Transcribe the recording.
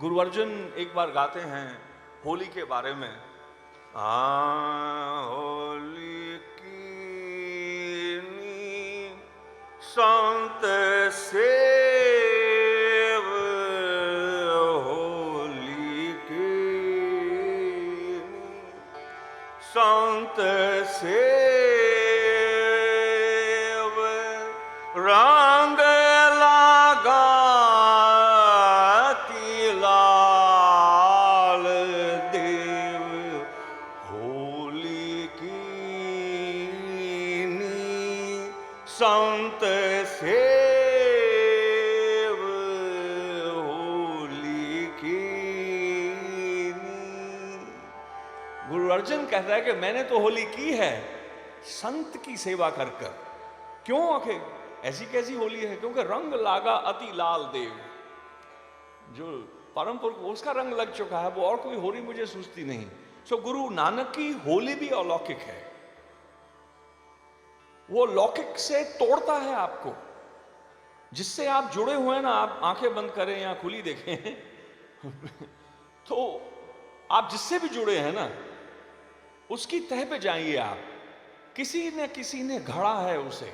गुरु अर्जुन एक बार गाते हैं होली के बारे में। होली की संत सेव, होली की संत सेव, रंग लगा लाल देव, होली की संत सेव, होली की। गुरु अर्जुन कहता है कि मैंने तो होली की है संत की सेवा कर कर। क्यों आखिर ऐसी कैसी होली है? क्योंकि रंग लागा अति लाल देव, जो परम पुरुष उसका रंग लग चुका है, वो और कोई होली मुझे सूझती नहीं। सो गुरु नानक की होली भी अलौकिक है। वो लौकिक से तोड़ता है आपको, जिससे आप जुड़े हुए हैं ना, आप आंखें बंद करें या खुली देखें तो आप जिससे भी जुड़े हैं ना, उसकी तह पे जाइए आप। किसी ने घड़ा है उसे,